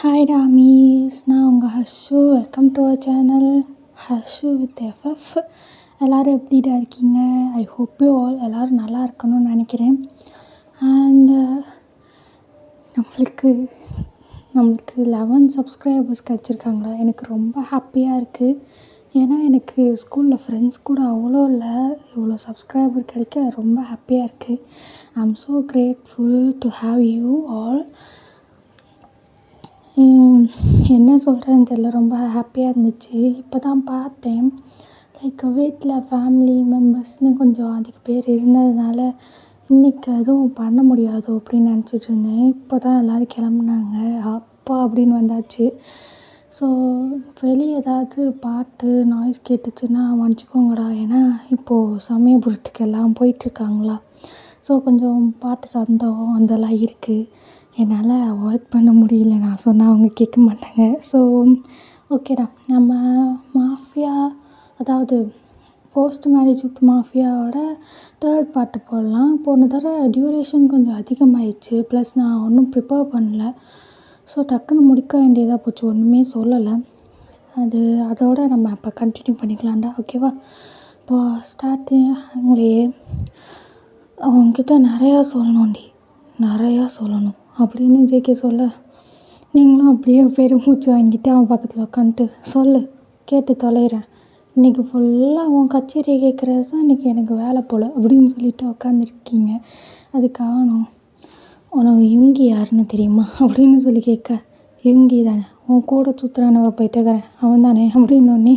Hi டாமீஸ், நான் உங்கள் Harshu. Welcome to our channel Harshu with FF. எல்லோரும் எப்படிடா இருக்கீங்க? ஐ ஹோப் யூ ஆல் எல்லோரும் நல்லா இருக்கணும்னு நினைக்கிறேன். அண்டு நம்மளுக்கு 11 சப்ஸ்கிரைபர்ஸ் கிடச்சிருக்காங்களா? எனக்கு ரொம்ப ஹாப்பியாக இருக்குது. ஏன்னா எனக்கு ஸ்கூலில் ஃப்ரெண்ட்ஸ் கூட அவ்வளோ இல்லை, இவ்வளோ சப்ஸ்கிரைபர் கிடைக்க ரொம்ப ஹாப்பியாக இருக்குது. I am so grateful to have you all. என்ன சொல்கிறேன்னு தெரியல, ரொம்ப ஹாப்பியாக இருந்துச்சு. இப்போ தான் பார்த்தேன், லைக் வீட்டில் ஃபேமிலி மெம்பர்ஸ்னு கொஞ்சம் அதிக பேர் இருந்ததுனால இன்றைக்கி எதுவும் பண்ண முடியாதோ அப்படின்னு நினச்சிட்டு இருந்தேன். இப்போ தான் எல்லோரும் கிளம்புனாங்க, அப்பா அப்படின்னு வந்தாச்சு. ஸோ வெளியே ஏதாவது பாட்டு நாய்ஸ் கேட்டுச்சுன்னா மன்னிச்சிக்கோங்கடா. ஏன்னா இப்போது சமயபுரத்துக்கு எல்லாம் போயிட்டுருக்காங்களா, ஸோ கொஞ்சம் பாட்டு சத்தம் அதெல்லாம் இருக்குது. என்னால் அவாய்ட் பண்ண முடியல, நான் சொன்னால் அவங்க கேட்க மாட்டாங்க. ஸோ ஓகேடா, நம்ம மாஃபியா, அதாவது போஸ்ட் மேரேஜ் வித் மாஃபியாவோட 3rd பாட்டு போடலாம். போன தடவை டியூரேஷன் கொஞ்சம் அதிகமாகிடுச்சு, ப்ளஸ் நான் ஒன்றும் ப்ரிப்பேர் பண்ணல. ஸோ டக்குன்னு முடிக்க வேண்டியதாக போச்சு, ஒன்றுமே சொல்லலை. அதோட நம்ம இப்போ கண்டினியூ பண்ணிக்கலாம்டா, ஓகேவா? இப்போ ஸ்டார்டிங்லேயே அவங்கக்கிட்ட நிறையா சொல்லணும் அப்படின்னு ஜேகே சொல்ல, நீங்களும் அப்படியே பெருமூச்சு வாங்கிட்டு அவன் பக்கத்தில் உட்காந்துட்டு சொல்லு, கேட்டு தொலைகிறேன், இன்றைக்கி ஃபுல்லாக உன் கச்சேரியை கேட்குறது தான் இன்றைக்கி எனக்கு வேலை போல் அப்படின்னு சொல்லிட்டு உட்காந்துருக்கீங்க. அது காணும். உனக்கு யுங்கி யாருன்னு தெரியுமா அப்படின்னு சொல்லி கேட்க, யுங்கி தானே, உன் கூட சுற்றுறான ஒரு பைத்தியக்காரன் அவன் தானே அப்படின்னோடனே,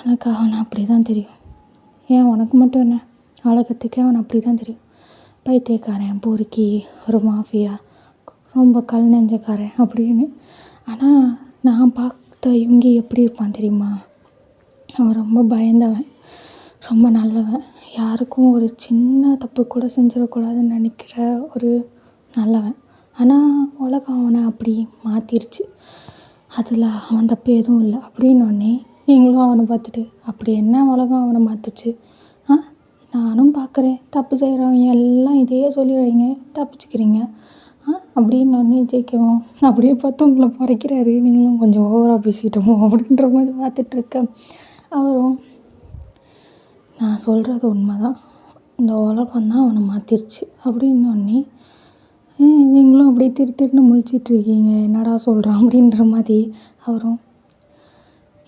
உனக்கு அவனை அப்படி தான் தெரியும். ஏன் உனக்கு மட்டும் என்ன, உலகத்துக்கே அவனை அப்படி தான் தெரியும். பைத்தியக்காரன், பொறுக்கி, ஒரு மாஃபியா, ரொம்ப கல் நெஞ்சக்காரன் அப்படின்னு. ஆனால் நான் பார்த்த யுங்கி எப்படி இருப்பான் தெரியுமா? அவன் ரொம்ப பயந்தவன், ரொம்ப நல்லவன், யாருக்கும் ஒரு சின்ன தப்பு கூட செஞ்சிடக்கூடாதுன்னு நினைக்கிற ஒரு நல்லவன். ஆனால் உலகம் அவனை அப்படி மாற்றிருச்சு, அதில் அவன் தப்பு எதுவும் இல்லை அப்படின்னோடனே நீங்களும் அவனை பார்த்துட்டு அப்படி என்ன உலகம் அவனை மாற்றுச்சு, நானும் பார்க்குறேன், தப்பு செய்கிறவங்க எல்லாம் இதையே சொல்லிடுறீங்க, தப்பிச்சுக்கிறீங்க அப்படின்னோடனே ஜெயிக்கவும் அப்படியே பார்த்து உங்களை மறைக்கிறாரு. நீங்களும் கொஞ்சம் ஓவராக பேசிட்டோமோ அப்படின்ற மாதிரி பார்த்துட்ருக்க. அவரும் நான் சொல்கிறது உண்மை தான், இந்த உலகம் தான் அவனை மாற்றிருச்சு அப்படின்னோடனே நீங்களும் அப்படியே திருன்னு முழிச்சிட்ருக்கீங்க, என்னடா சொல்கிறான் அப்படின்ற மாதிரி. அவரும்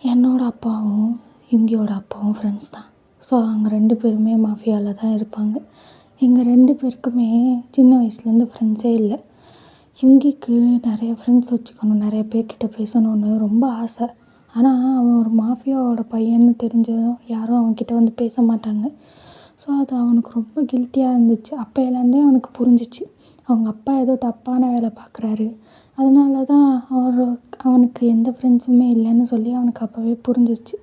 என்னோடய அப்பாவும் யுங்கியோட அப்பாவும் ஃப்ரெண்ட்ஸ் தான். ஸோ அவங்க 2 பேருமே மாஃபியாவில் தான் இருப்பாங்க. எங்கள் 2 பேருக்குமே சின்ன வயசுலேருந்து ஃப்ரெண்ட்ஸே இல்லை. யுங்கிக்கு நிறைய ஃப்ரெண்ட்ஸ் வச்சுக்கணும், நிறைய பேர்கிட்ட பேசணுன்னு ரொம்ப ஆசை. ஆனால் அவன் ஒரு மாஃபியாவோட பையன்னு தெரிஞ்சதும் யாரும் அவன்கிட்ட வந்து பேச மாட்டாங்க. ஸோ அது அவனுக்கு ரொம்ப கில்ட்டியாக இருந்துச்சு. அப்போலேருந்தே அவனுக்கு புரிஞ்சிச்சு, அவங்க அப்பா ஏதோ தப்பான வேலை பார்க்குறாரு, அதனால தான் அவனுக்கு எந்த ஃப்ரெண்ட்ஸுமே இல்லைன்னு சொல்லி அவனுக்கு அப்போவே புரிஞ்சிச்சு.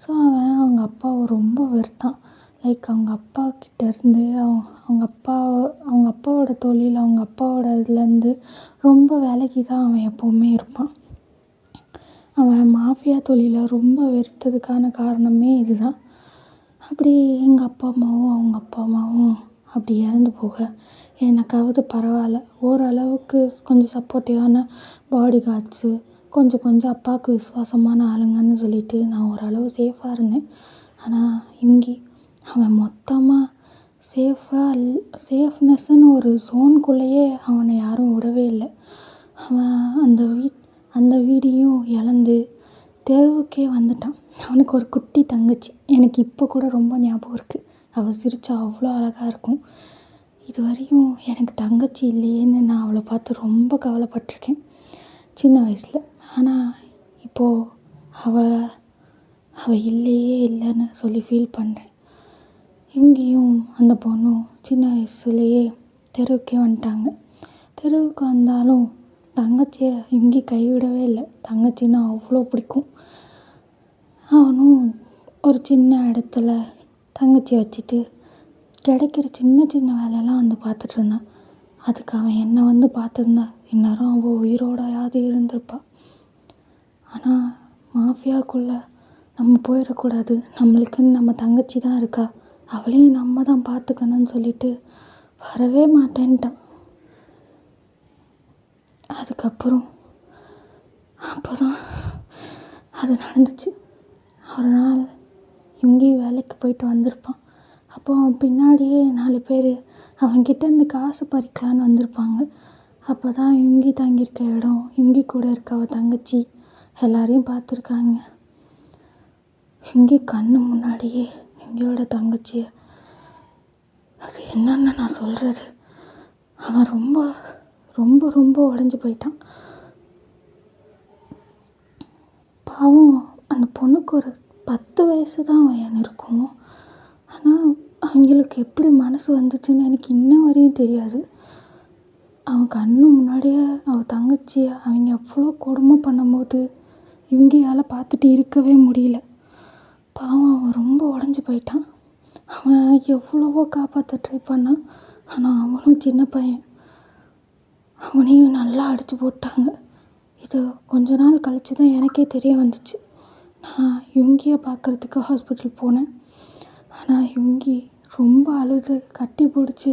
ஸோ அவன் அவங்க அப்பாவை ரொம்ப வெறுத்தான். லைக் அவங்க அப்பாக்கிட்டேருந்து அவங்க அப்பாவோட தொழில், அவங்க அப்பாவோட இதுலேருந்து ரொம்ப விலகி தான் அவன் எப்போவுமே இருப்பான். அவன் மாஃபியா தொழிலை ரொம்ப வெறுத்ததுக்கான காரணமே இதுதான். அப்படி எங்கள் அப்பா அம்மாவும் அவங்க அப்பா அம்மாவும் அப்படி இறந்து போக எனக்காவது பரவாயில்ல, ஓரளவுக்கு கொஞ்சம் சப்போர்ட்டிவான பாடி கார்ட்ஸு, கொஞ்சம் அப்பாவுக்கு விசுவாசமான ஆளுங்கன்னு சொல்லிட்டு நான் ஓரளவு சேஃபாக இருந்தேன். ஆனால் யுங்கி அவன் மொத்தமாக சேஃப்னஸ்ன்னு ஒரு ஸோனுக்குள்ளேயே அவனை யாரும் விடவே இல்லை. அவன் அந்த வீடையும் இழந்து தெருவுக்கே வந்துட்டான். அவனுக்கு ஒரு குட்டி தங்கச்சி, எனக்கு இப்போ கூட ரொம்ப ஞாபகம் இருக்குது. அவள் சிரித்தா அவ்வளோ அழகாக இருக்கும். இதுவரையும் எனக்கு தங்கச்சி இல்லையேன்னு நான் அவளை பார்த்து ரொம்ப கவலைப்பட்டிருக்கேன் சின்ன வயசில். ஆனால் இப்போது அவள் இல்லைன்னு சொல்லி ஃபீல் பண்ணுறேன். இங்கேயும் அந்த பொண்ணும் சின்ன வயசுலேயே தெருவுக்கே வந்துட்டாங்க. தெருவுக்கு வந்தாலும் தங்கச்சியை இங்கே கைவிடவே இல்லை. தங்கச்சின்னா அவ்வளோ பிடிக்கும். அவனும் ஒரு சின்ன இடத்துல தங்கச்சியை வச்சுட்டு கிடைக்கிற சின்ன வேலையெல்லாம் வந்து பார்த்துட்ருந்தான். அதுக்கு அவன் என்னை வந்து பார்த்துருந்தா இந்நேரம் அவள் உயிரோடையாவது இருந்திருப்பாள். ஆனால் மாஃபியாவுக்குள்ளே நம்ம போயிடக்கூடாது, நம்மளுக்குன்னு நம்ம தங்கச்சி தான் இருக்கா, அவளையும் நம்ம தான் பார்த்துக்கணும்னு சொல்லிட்டு வரவே மாட்டேன்ட்டான். அதுக்கப்புறம் அப்போ தான் அது நடந்துச்சு. ஒரு நாள் எங்கேயும் வேலைக்கு போயிட்டு வந்திருப்பான். அப்போ அவன் பின்னாடியே 4 பேர் அவன்கிட்டேருந்து காசு பறிக்கலான்னு வந்திருப்பாங்க. அப்போ தான் யுங்கி தங்கியிருக்க இடம், யுங்கி கூட இருக்க அவள் தங்கச்சி எல்லாரையும் பார்த்துருக்காங்க. யுங்கி கண்ணு முன்னாடியே யுங்கியோட தங்கச்சியை, அது என்னன்னு நான் சொல்கிறது, அவன் ரொம்ப ரொம்ப ரொம்ப உடஞ்சி போயிட்டான். பாவம், அந்த பொண்ணுக்கு ஒரு 10 வயசு தான் வயன் இருக்கும். ஆனால் அவங்களுக்கு எப்படி மனசு வந்துச்சுன்னு எனக்கு இன்ன வரையும் தெரியாது. அவன் கண்ணு முன்னாடியே அவள் தங்கச்சியை அவங்க அவ்வளோ கொடுமை பண்ணும்போது யுங்கியால் பார்த்துட்டு இருக்கவே முடியல. பாவம், அவன் ரொம்ப உடஞ்சி போயிட்டான். அவன் எவ்வளவோ காப்பாற்ற ட்ரை பண்ணான். ஆனால் அவனும் சின்ன பையன், அவனையும் நல்லா அடித்து போட்டாங்க. இது கொஞ்ச நாள் கழித்து தான் எனக்கே தெரிய வந்துச்சு. நான் யுங்கியை பார்க்குறதுக்கு ஹாஸ்பிட்டல் போனேன். ஆனால் யுங்கி ரொம்ப அழுது கட்டி பிடிச்சி,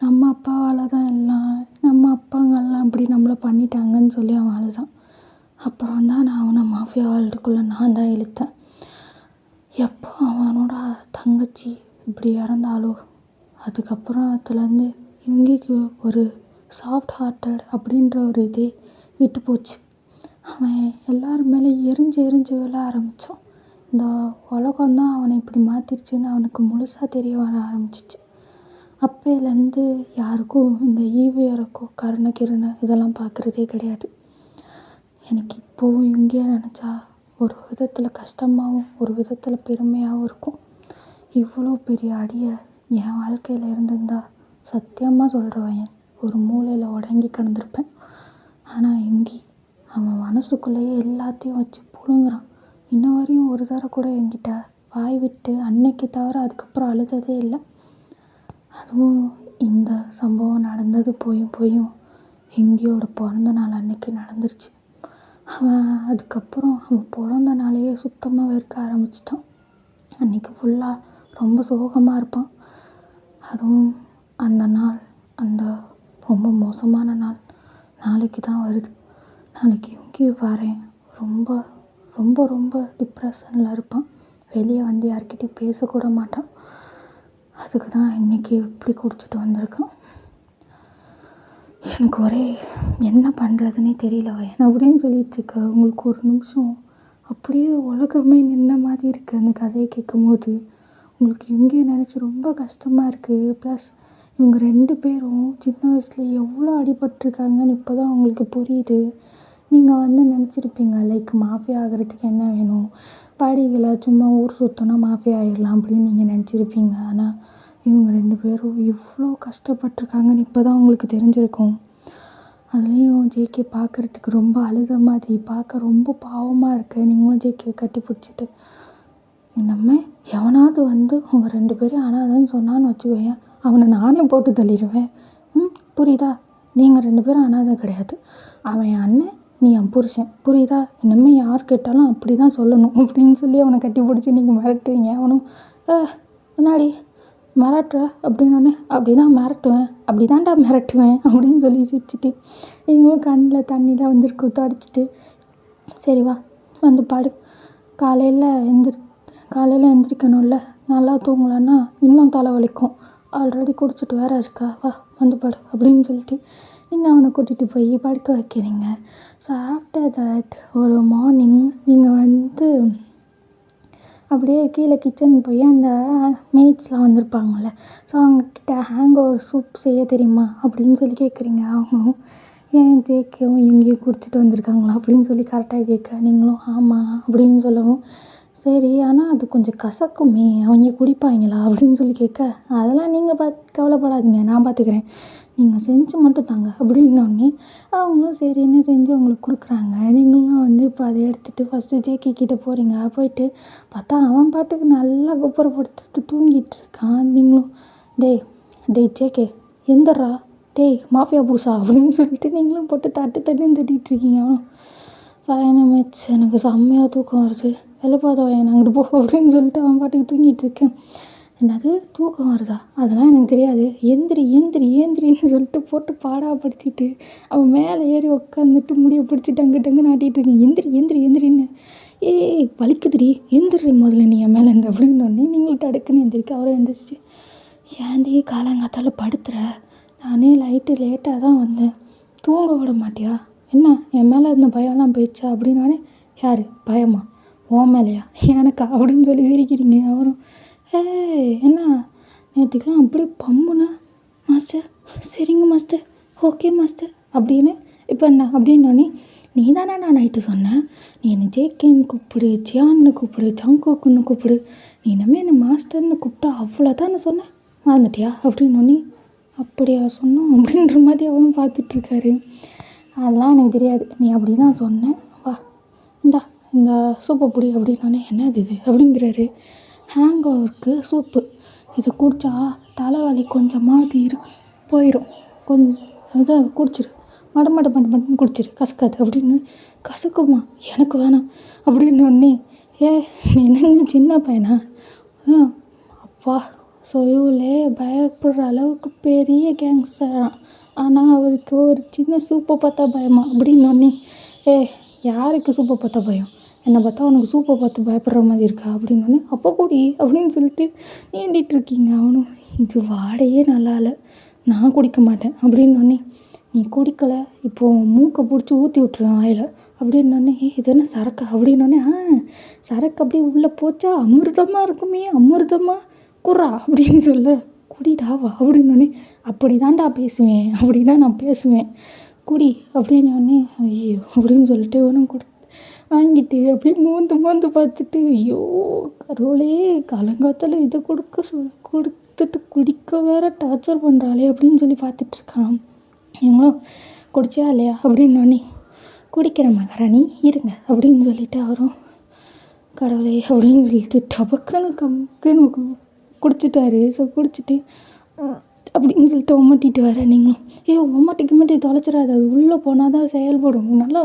நம்ம அப்பாவால் தான் எல்லாம், நம்ம அப்பாங்கெல்லாம் இப்படி நம்மளை பண்ணிட்டாங்கன்னு சொல்லி அவன் அழுதான். அப்புறம் தான் நான் அவனை மாஃபியா வேர்ல்டுக்குள்ளே நான் தான் இழுத்தேன். எப்போ அவனோட தங்கச்சி இப்படி இறந்தாலோ அதுக்கப்புறத்துலேருந்து யுங்கிக்கு ஒரு சாஃப்ட் ஹார்ட்டட் அப்படின்ற ஒரு இதே விட்டு போச்சு. அவன் எல்லார் மேலே எரிஞ்சு விழ ஆரம்பித்தான். இந்த உலகம்தான் அவனை இப்படி மாற்றிருச்சுன்னு அவனுக்கு முழுசாக தெரிய வர ஆரம்பிச்சிச்சு. அப்போலேருந்து யாருக்கும் இந்த ஈவு இறக்கம் கருணை இதெல்லாம் பார்க்குறதே கிடையாது. எனக்கு இப்போவும் யுங்கியை நினச்சா ஒரு விதத்தில் கஷ்டமாகவும் ஒரு விதத்தில் பெருமையாகவும் இருக்கும். இவ்வளோ பெரிய அடியை என் வாழ்க்கையில் இருந்திருந்தா சத்தியமாக சொல்கிறவன் ஒரு மூலையில் உடங்கி கிடந்திருப்பேன். ஆனால் யுங்கி அவன் மனசுக்குள்ளேயே எல்லாத்தையும் வச்சு புழுங்குறான். இன்ன வரையும் ஒரு தடவை கூட என்கிட்ட வாய் விட்டு அன்னைக்கு தவிர அதுக்கப்புறம் அழுததே இல்லை. அதுவும் இந்த சம்பவம் நடந்தது போயும் யுங்கியோட பிறந்த நாள் அன்னைக்கு நடந்துருச்சு. அவன் அதுக்கப்புறம் அவன் பிறந்த நாளையே சுத்தமாக வெறுக்க ஆரம்பிச்சிட்டான். அன்றைக்கி ஃபுல்லாக ரொம்ப சோகமாக இருப்பான். அதுவும் அந்த நாள், அந்த ரொம்ப மோசமான நாள் நாளைக்கு தான் வருது. நாளைக்கு யுங்கி பாரேன், ரொம்ப ரொம்ப ரொம்ப டிப்ரெஷனில் இருப்பான். வெளியே வந்து யார்கிட்டையும் பேசக்கூட மாட்டான். அதுக்கு தான் இன்றைக்கி இப்படி குடிச்சிட்டு வந்திருக்கான். எனக்கு ஒரே என்ன பண்ணுறதுனே தெரியல வயன் அப்படின்னு சொல்லிகிட்ருக்க. உங்களுக்கு ஒரு நிமிஷம் அப்படியே உலகமே நின்ன மாதிரி இருக்குது அந்த கதையை கேட்கும்போது. உங்களுக்கு யுங்கியை நினச்சி ரொம்ப கஷ்டமாக இருக்குது. ப்ளஸ் இவங்க 2 பேரும் சின்ன வயசில் எவ்வளோ அடிபட்டிருக்காங்கன்னு இப்போ தான் உங்களுக்கு புரியுது. நீங்கள் வந்து நினச்சிருப்பீங்க லைக் மாஃபியா ஆகிறதுக்கு என்ன வேணும், படிகளை சும்மா ஊர் சுற்றினா மாஃபியா ஆகிடலாம் அப்படின்னு நீங்கள் நினச்சிருப்பீங்க. ஆனால் இவங்க 2 பேரும் இவ்வளோ கஷ்டப்பட்டிருக்காங்கன்னு இப்போ தான் உங்களுக்கு தெரிஞ்சிருக்கும். அதுலேயும் ஜேகே பார்க்குறதுக்கு ரொம்ப அழுத மாதிரி, பார்க்க ரொம்ப பாவமாக இருக்குது. நீங்களும் ஜேகே கட்டி பிடிச்சிட்டு இந்தம்மே எவனாவது வந்து அவங்க 2 பேரும் அனாதைன்னு சொன்னான்னு வச்சுக்கோயேன், அவனை நானே போட்டு தள்ளிடுவேன். புரியுதா? நீங்கள் 2 பேரும் அனாதை கிடையாது. அவன் என் அண்ணன், நீ என் புருஷன், புரியுதா? இனிமேல் யார் கேட்டாலும் அப்படி தான் சொல்லணும் அப்படின்னு சொல்லி அவனை கட்டி பிடிச்சி நீங்கள் மிரட்டுறீங்க. அவனும் முன்னாடி மிரட்டுற அப்படின்னோடனே அப்படி தான் மிரட்டுவேன், அப்படி தான்டா மிரட்டுவேன் அப்படின்னு சொல்லி சிரிச்சிட்டு நீங்களும் கண்ணில் தண்ணியில் வந்துருக்கு தொடச்சிட்டு, சரி வா வந்து பாடு, காலையில் எந்திரிக்கணும்ல, நல்லா தூங்கலன்னா இன்னும் தலை வலிக்கும், ஆல்ரெடி குடிச்சிட்டு வேற இருக்கா, வா வந்து பாடு அப்படின்னு சொல்லிட்டு நீங்கள் அவனை கூட்டிகிட்டு போய் படுக்க வைக்கிறீங்க. ஸோ ஆஃப்டர் தட் ஒரு மார்னிங் நீங்கள் வந்து அப்படியே கீழே கிச்சன் போய் அந்த மேட்ஸ்லாம் வந்திருப்பாங்கள்ல, ஸோ அவங்கக்கிட்ட ஹேங்கோவர் சூப் செய்ய தெரியுமா அப்படின்னு சொல்லி கேட்குறீங்க. அவங்களும் ஏன் ஜேகேவும் எங்கேயும் குடிச்சிட்டு வந்திருக்காங்களா அப்படின்னு சொல்லி கரெக்டாக கேட்க, நீங்களும் ஆமாம் அப்படின்னு சொல்லவும், சரி ஆனால் அது கொஞ்சம் கசக்குமே, அவங்க குடிப்பாங்களா அப்படின்னு சொல்லி கேட்க, அதெல்லாம் நீங்கள் கவலைப்படாதீங்க, நான் பார்த்துக்கிறேன், நீங்கள் செஞ்சு மட்டும் தாங்க அப்படின்னோடனே அவங்களும் சரின்னு செஞ்சு உங்களுக்கு கொடுக்குறாங்க. நீங்களும் வந்து இப்போ அதை எடுத்துகிட்டு ஃபஸ்ட்டு ஜேகே கிட்டே போகிறீங்க. போயிட்டு பார்த்தா அவன் பாட்டுக்கு நல்லா குப்புறப்படுத்து தூங்கிட்டு இருக்கான். நீங்களும் டேய் ஜேகே எந்தரா, டேய் மாஃபியா புருஷா அப்படின்னு சொல்லிட்டு நீங்களும் போட்டு தண்ணின்னு தட்டிகிட்ருக்கீங்க. அவனும் 5 நிமிட்ஸ் எனக்கு செம்மையாக தூக்கம் வருது, எழுப்பாத வயன் அங்கிட்டு போ அப்படின்னு சொல்லிட்டு அவன் பாட்டுக்கு தூங்கிட்டு இருக்கேன். என்னது தூக்கம் வருதா? அதெல்லாம் எனக்கு தெரியாது. எந்திரி எந்திரி ஏந்திரின்னு சொல்லிட்டு போட்டு பாடாப்படுத்திட்டு அவன் மேலே ஏறி உட்காந்துட்டு முடியை பிடிச்சி டங்கு டங்குன்னு ஆட்டிகிட்டு இருக்கேன். எந்திரி எந்திரி எந்திரின்னு. ஏய் வலிக்குதுடி எந்திரி முதல்ல நீ என் மேலே இருந்து அப்படின்னோடனே நீங்களும் டடுக்குன்னு எந்திரிக்க அவரை எந்திரிச்சிட்டு ஏன்டி காலங்காத்தால படுத்துற? நானே லேட்டாக தான் வந்தேன். தூங்க விட மாட்டியா? என்ன என் மேலே இருந்த பயம்லாம் போயிடுச்சா? அப்படின்னானே யார் பயமா? உன் மேலையா? எனக்கா அப்படின்னு சொல்லி சிரிக்கிறீங்க. அவரும் என்ன நேற்றுக்கெலாம் அப்படியே பம்புனா மாஸ்டர். சரிங்க மாஸ்டர், ஓகே மாஸ்டர் அப்படின்னு. இப்போ என்ன அப்படின்னோடனே நீ தானே நான் நைட்டு சொன்னேன், நீ என்னை ஜேகேன்னு கூப்பிடு, ஜியான்னு கூப்பிடு, ஜங்கோக்குன்னு கூப்பிடு, நீ இனிமேல் என்னை மாஸ்டர்னு கூப்பிட்டா அவ்வளோதான்னு சொன்னேன், மறந்துட்டியா அப்படின்னோடனே அப்படியா சொன்னோம் அப்படின்ற மாதிரி அவரும் பார்த்துட்ருக்காரு. அதெல்லாம் எனக்கு தெரியாது, நீ அப்படி தான் சொன்னேன், வா இந்தா இந்த சூப்பை பிடி அப்படின்னோடனே என்னது இது அப்படிங்கிறாரு. ஹேங் ஓவருக்கு சூப்பு, இது குடித்தா தலைவலி கொஞ்சமாவது போயிடும், கொஞ்சம் இதை குடிச்சிரு, மடமடன்னு குடிச்சிரு, கசக்காது அப்படின்னு. கசக்குமா? எனக்கு வேணாம் அப்படின்னோடனே நீ என்ன சின்ன பையனா? அப்பா சொயுலே பயப்படுற அளவுக்கு பெரிய கேங்ஸ்டரான், ஆனால் அவருக்கு ஒரு சின்ன சூப்பை பார்த்தா பயமா அப்படின்னோடனே யாருக்கு சூப்பை பார்த்தா பயம்? என்னை பார்த்தா உனக்கு சூப்பை பார்த்து பயப்படுற மாதிரி இருக்கா அப்படின்னோடனே அப்போ கூடி அப்படின்னு சொல்லிட்டு நீண்டிகிட்டு இருக்கீங்க. அவனும் இது வாடையே நல்லா இல்லை, நான் குடிக்க மாட்டேன் அப்படின்னோடனே நீ குடிக்கலை, இப்போது மூக்கை பிடிச்சி ஊற்றி விட்ருவேன் வாயில் அப்படின்னோடனே இது என்ன சரக்கா அப்படின்னோடனே சரக்கு அப்படியே உள்ளே போச்சா அமிர்தமாக இருக்குமே, அமிர்தமாக குர்ரா அப்படின்னு சொல்ல குடிடாவா அப்படின்னோடனே அப்படி தான்டா பேசுவேன், அப்படி தான் நான் பேசுவேன், குடி அப்படின்னோடனே ஐயோ அப்படின்னு சொல்லிட்டு ஒன்றும் வாங்கிட்டு அப்படியே மோந்து பார்த்துட்டு ஐயோ கடவுளே காலங்காத்தால இதை கொடுத்துட்டு குடிக்க வேற டார்ச்சர் பண்ணுறாளே அப்படின்னு சொல்லி பார்த்துட்ருக்கான். இவங்களும் குடிச்சா இல்லையா அப்படின்னோடனே குடிக்கிற மகாராணி இருங்க அப்படின்னு சொல்லிட்டு அவரும் கடவுளே அப்படின்னு சொல்லிட்டு டபக்குன்னு கம்முக்குன்னு குடிச்சிட்டாரு. ஸோ குடிச்சிட்டு அப்படின்னு சொல்லிட்டு ஒம்மட்டிட்டு வர நீங்களும் ஒம்மட்டிக்கு தொலைச்சிடாது, அது உள்ளே போனால் தான் செயல்படும், நல்லா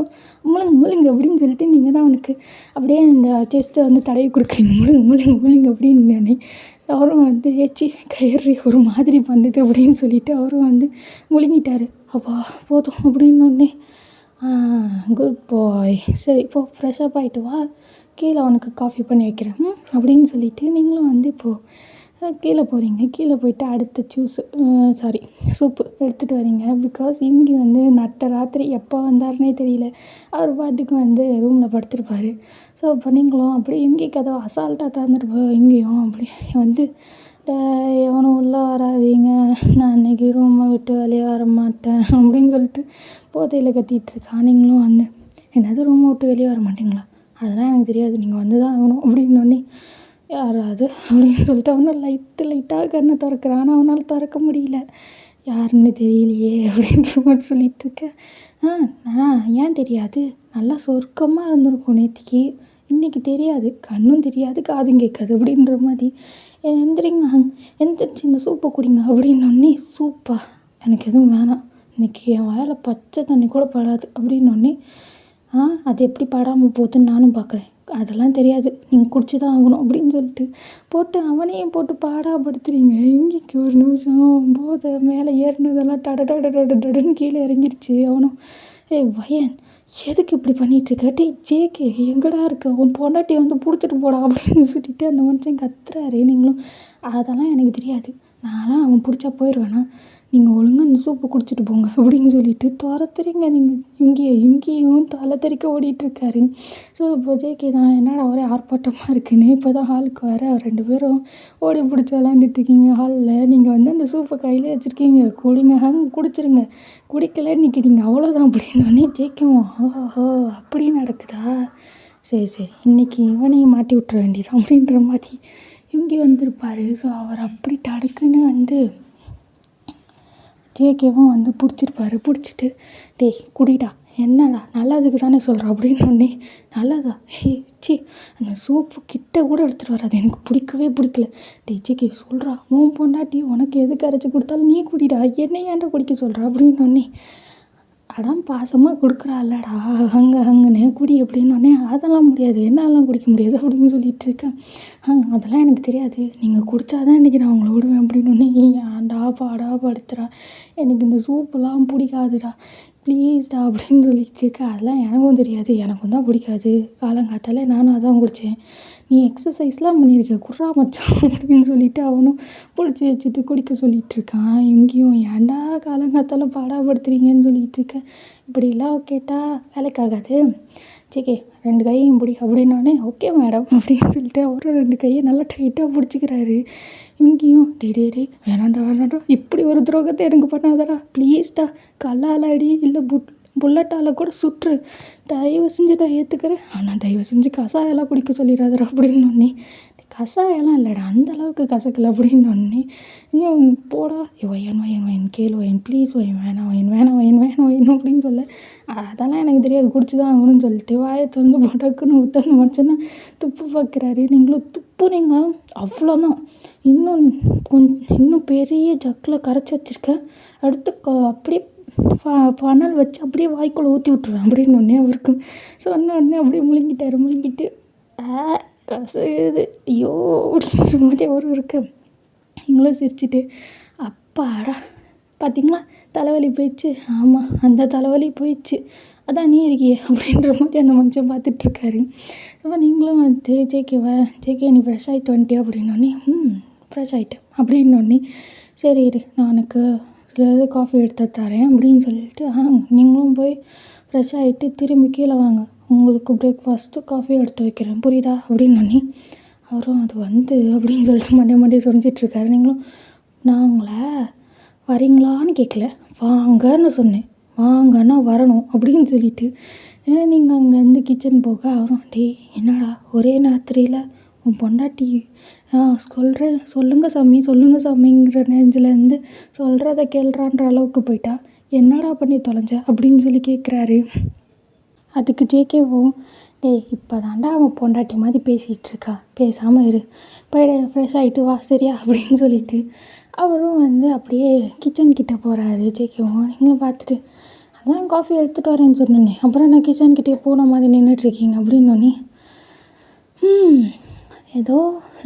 முழுங்க அப்படின்னு சொல்லிட்டு நீங்கள் தான் அவனுக்கு அப்படியே இந்த செஸ்ட்டை வந்து தடவி கொடுக்குறீங்க, முழுங்க அப்படின்னு. அவரும் வந்து ஏச்சி கயிறு ஒரு மாதிரி பண்ணுது அப்படின்னு சொல்லிட்டு அவரும் வந்து முழுங்கிட்டார். அப்பா போதும் அப்படின்னோடனே குட் பாய், சரி இப்போது ஃப்ரெஷ்ஷப் ஆகிட்டு வா, கீழே அவனுக்கு காஃபி பண்ணி வைக்கிறேன் அப்படின்னு சொல்லிவிட்டு நீங்களும் வந்து இப்போது கீழே போகிறீங்க. கீழே போயிட்டு அடுத்த சூப்பு எடுத்துகிட்டு வரீங்க. பிகாஸ் இங்கே வந்து நட்ட ராத்திரி எப்போ வந்தாருன்னே தெரியல, அவர் பாட்டுக்கு வந்து ரூமில் படுத்திருப்பார். ஸோ அப்போ நீங்களும் அப்படியே இங்கே கதவை அசால்ட்டாக திறந்துட்டு இங்கேயும் அப்படி வந்து எவனும் உள்ளே வராதீங்க, நான் இன்றைக்கி ரூமை விட்டு வெளியே வர மாட்டேன் அப்படின்னு சொல்லிட்டு போதையில் கத்திகிட்ருக்கா. நீங்களும் வந்து என்னது ரூமை விட்டு வெளியே வர மாட்டிங்களா? அதெல்லாம் எனக்கு தெரியாது, நீங்கள் வந்து தான் ஆகணும் அப்படின்னோடனே யாராவது அப்படின்னு சொல்லிட்டு அவனும் லைட்டாக கண்ணை திறக்கிறான். ஆனால் அவனால் திறக்க முடியல, யாருன்னு தெரியலையே அப்படின்ற மாதிரி சொல்லிகிட்ருக்கேன். ஏன் தெரியாது, நல்லா சொர்க்கமாக இருந்திருக்கும் நேற்றுக்கு, இன்றைக்கி தெரியாது, கண்ணும் தெரியாது காதும் கேட்காது அப்படின்ற மாதிரி. எந்திரிங்க எந்திரிச்சு இந்த சூப்பை குடிங்க அப்படின்னோடனே சூப்பா எனக்கு எதுவும் வேணாம், இன்றைக்கி என் வாயில் பச்சை தண்ணி கூட படாது அப்படின்னோடனே அது எப்படி படாமல் போகுதுன்னு நானும் பார்க்குறேன், அதெல்லாம் தெரியாது, நீங்கள் குடிச்சு தான் ஆகணும் அப்படின்னு சொல்லிட்டு போட்டு அவனையும் போட்டு பாடாப்படுத்துறீங்க. இங்கேக்கு ஒரு நிமிஷம் போதை மேலே ஏறினதெல்லாம் டடன்னு கீழே இறங்கிருச்சு. அவனும் வயன் எதுக்கு இப்படி பண்ணிகிட்ருக்க? ஜேகே எங்கடா இருக்க, உன் பொண்டாட்டி வந்து பிடிச்சிட்டு போடா அப்படின்னு சொல்லிட்டு அந்த மனுஷன் கத்துறாரு. நீங்களும் அதெல்லாம் எனக்கு தெரியாது, நான்லாம் அவன் பிடிச்சா போயிடுவேனா, நீங்கள் ஒழுங்காக அந்த சூப்பை குடிச்சிட்டு போங்க அப்படின்னு சொல்லிட்டு துரத்துறீங்க. நீங்கள் இங்கேயும் தலை தெறிக்க ஓடிட்டுருக்காரு. ஸோ இப்போ ஜேகே தான் என்னடா ஒரே ஆர்ப்பாட்டமாக இருக்குன்னு இப்போ தான் ஹாலுக்கு வர 2 பேரும் ஓடி பிடிச்சி விளாண்டுட்ருக்கீங்க ஹாலில். நீங்கள் வந்து அந்த சூப்பை கையில் வச்சுருக்கீங்க, குடிங்க குடிச்சிருங்க, குடிக்கல இன்றைக்கி நீங்கள் அவ்வளோதான் அப்படின்னோடனே ஜேகேவும் ஓஹோ அப்படி நடக்குதா, சரி இன்றைக்கி இவனையும் மாட்டி விட்டுற வேண்டியதான் அப்படின்ற மாதிரி இங்கே வந்திருப்பார். ஸோ அவர் அப்படி டடுக்குன்னு வந்து ஜேகேவும் வந்து பிடிச்சிட்டு குடிடா, என்னடா நல்லதுக்கு தானே சொல்கிறேன் அப்படின்னோடனே நல்லதா அந்த சூப்பு கிட்ட கூட எடுத்துகிட்டு வராது, எனக்கு பிடிக்கவே பிடிக்கல. ஜேகே சொல்கிறா, உன் பொண்டாட்டி உனக்கு எதுக்கு அரைச்சி கொடுத்தாலும் நீ குடிடா, என்னை ஏன்டா குடிக்க சொல்கிறா அப்படின்னோடனே அதான் பாசமாக கொடுக்குறாள்லடா அங்கன்னு குடி அப்படின்னோடனே அதெல்லாம் முடியாது, என்னாலாம் குடிக்க முடியாது அப்படின்னு சொல்லிட்டு இருக்கேன். அதெல்லாம் எனக்கு தெரியாது, நீங்கள் குடித்தா தான் இன்றைக்கி நான் உங்களை விடுவேன் அப்படின்னோடனே ஏன்டா பாடா படுத்துறா, எனக்கு இந்த சூப்பெல்லாம் பிடிக்காதுடா ப்ளீஸ்டா அப்படின்னு சொல்லிட்டு இருக்கேன். அதெல்லாம் எனக்கும் தெரியாது, எனக்கும் தான் பிடிக்காது, காலங்காத்தால நானும் அதான் குடித்தேன், நீ எக்ஸசைஸ்லாம் பண்ணியிருக்க குர்ரா மச்சான் அப்படின்னு சொல்லிட்டு அவனும் பிடிச்சி வச்சுட்டு குடிக்க சொல்லிகிட்டு இருக்கான். எங்கேயும் ஏன்டா காலங்காத்தால பாடாப்படுத்துறீங்கன்னு சொல்லிகிட்டு இருக்கேன். இப்படிலாம் கேட்டால் வேலைக்காகாது, சரி 2 கையும் பிடி அப்படின்னோடனே ஓகே மேடம் அப்படின்னு சொல்லிட்டு அவரும் 2 கையை நல்லா டைட்டாக பிடிச்சிக்கிறாரு. இங்கேயும் டே வேணாண்டா இப்படி ஒரு துரோகத்தை எனக்கு பண்ணாதடா ப்ளீஸ்டா, கல்லால் அடி இல்லை புல்லட்டால் கூட சுற்று, தயவு செஞ்சு நான் ஏற்றுக்கிறேன், ஆனால் தயவு செஞ்சு கசாயெல்லாம் குடிக்க சொல்லிடாதடா அப்படின்னோடனே கசாயெல்லாம் இல்லைடா அந்தளவுக்கு கசக்கலை அப்படின்னோடனே ஏன் போடா ஒயன் கேளு ஒயன் ப்ளீஸ் ஒயன் வேணாம் அப்படின்னு சொல்ல அதெல்லாம் எனக்கு தெரியாது குடிச்சு தான் ஆகணும்னு சொல்லிட்டு வாயை திறந்து போட்டாக்குன்னு ஊற்ற மச்சனை துப்பு பார்க்குறாரு. நீங்களும் துப்புனீங்க அவ்வளோதான், இன்னும் பெரிய ஜக்கில் கரைச்சி வச்சுருக்கேன், அடுத்து அப்படியே பனல் வச்சு அப்படியே வாய்க்குள்ளே ஊற்றி விட்ருவேன் அப்படின்னோடனே அவருக்கு சொன்ன உடனே அப்படியே முழுங்கிட்டு கசகுது ஐயோ அப்படின்ற மாதிரி அவரும் இருக்கு. நீங்களும் சிரிச்சுட்டு அப்பாடா பார்த்தீங்களா தலைவலி போயிடுச்சு, ஆமாம் அந்த தலைவலி போயிடுச்சு, அதான் நீ இருக்கியே அப்படின்ற மாதிரி அந்த மனுஷன் பார்த்துட்ருக்காரு. ஸோ நீங்களும் வந்து ஜேகே நீ ஃப்ரெஷ் ஆகிட்டு வந்துட்டியா அப்படின்னோடனே ஃப்ரெஷ் ஆகிட்டேன் அப்படின்னோடனே சரி இரு நான் உனக்கு காஃபி எடுத்து தரேன் அப்படின்னு சொல்லிட்டு நீங்களும் போய் ஃப்ரெஷ் ஆகிட்டு திரும்பி கீழே வாங்க, உங்களுக்கு பிரேக்ஃபாஸ்ட்டு காஃபி எடுத்து வைக்கிறேன் புரியுதா அப்படின்னோடனே அவரும் அது அப்படின்னு சொல்லிட்டு மண்டே சொரிஞ்சிட்ருக்காரு. நீங்களும் நான் உங்களை வரீங்களான்னு கேட்கல, வாங்கன்னு சொன்னேன், வாங்கன்னா வரணும் அப்படின்னு சொல்லிட்டு நீங்கள் அங்கேருந்து கிச்சன் போக அவரும் என்னடா ஒரே ராத்திரியில் உன் பொண்டாட்டி சொல்லுங்கள் சாமிங்கிற நெஞ்சிலேருந்து சொல்கிறத கேள்றான்ற அளவுக்கு போயிட்டா, என்னடா பண்ணி தொலைஞ்ச அப்படின்னு சொல்லி கேட்குறாரு. அதுக்கு ஜேகேவும் இப்போ தாண்டா அவன் பொண்டாட்டி மாதிரி பேசிகிட்டு இருக்கா, பேசாமல் இரு, போய் ஃப்ரெஷ் ஆகிட்டு வா சரியா அப்படின்னு சொல்லிட்டு அவரும் வந்து அப்படியே கிச்சன்கிட்ட போகிறாரு. ஜேகேவும் நீங்களும் பார்த்துட்டு அதான் காஃபி எடுத்துகிட்டு வரேன்னு சொன்னேனே, அப்புறம் நான் கிச்சன்கிட்டே போன மாதிரி நின்றுட்டுருக்கீங்க அப்படின்னோடனே ஏதோ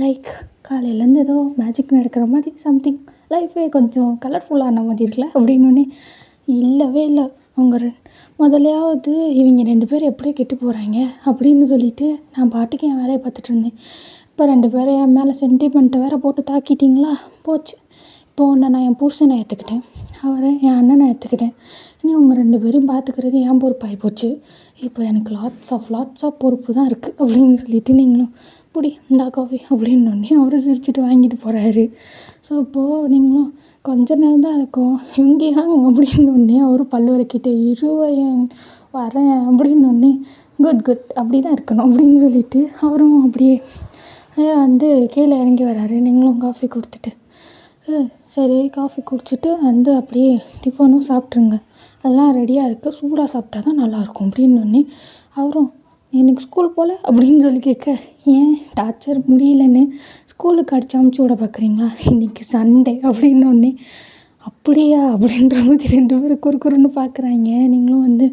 லைக் காலையிலேருந்து ஏதோ மேஜிக் நடக்கிற மாதிரி சம்திங் லைஃபே கொஞ்சம் கலர்ஃபுல்லான மாதிரி இருக்குல்ல அப்படின்னோடனே இல்லவே இல்லை, அவங்க முதலையாவது இவங்க 2 பேர் எப்படியோ கெட்டு போகிறாங்க அப்படின்னு சொல்லிட்டு நான் பாட்டுக்கு என் வேலையை பார்த்துட்டு இருந்தேன். இப்போ 2 பேரும் என் மேலே சென்டிமெண்ட்டை வேறு போட்டு தாக்கிட்டிங்களா, போச்சு. இப்போ ஒன்று நான் என் புருஷனை ஏற்றுக்கிட்டேன், அவரை என் அண்ணனை ஏற்றுக்கிட்டேன், இனி உங்கள் 2 பேரும் பார்த்துக்கிறது என் பொறுப்பாகி போச்சு. இப்போ எனக்கு லாட்ஸ் ஆஃப் பொறுப்பு தான் இருக்குது அப்படின்னு சொல்லிட்டு நீங்களும் புடி இந்தா காஃபி அப்படின்னோடனே அவரும் சிரிச்சுட்டு வாங்கிட்டு போகிறாரு. ஸோ இப்போது நீங்களும் கொஞ்ச நேரம் தான் இருக்கும், எங்கேயா அப்படின்னோடனே அவரும் பல்லு விளக்கிட்டு இருவன் வரேன் அப்படின்னோடனே குட் அப்படி தான் இருக்கணும் அப்படின்னு சொல்லிட்டு அவரும் அப்படியே வந்து கீழே இறங்கி வராரு. நீங்களும் காஃபி கொடுத்துட்டு சரி காஃபி குடிச்சிட்டு வந்து அப்படியே டிஃபனும் சாப்பிட்ருங்க, அதெல்லாம் ரெடியாக இருக்குது, சூடாக சாப்பிட்டா தான் நல்லாயிருக்கும் அப்படின்னோடனே அவரும் எனக்கு ஸ்கூல் போகல அப்படின்னு சொல்லி கேட்க ஏன் டார்ச்சர் முடியலன்னு ஸ்கூலுக்கு அடிச்சு அமுச்சு விட பார்க்குறீங்களா, இன்றைக்கி சண்டே அப்படின்னோடனே அப்படியா அப்படின்ற மாதிரி 2 பேரும் குறுன்னு பார்க்குறாங்க. நீங்களும் வந்து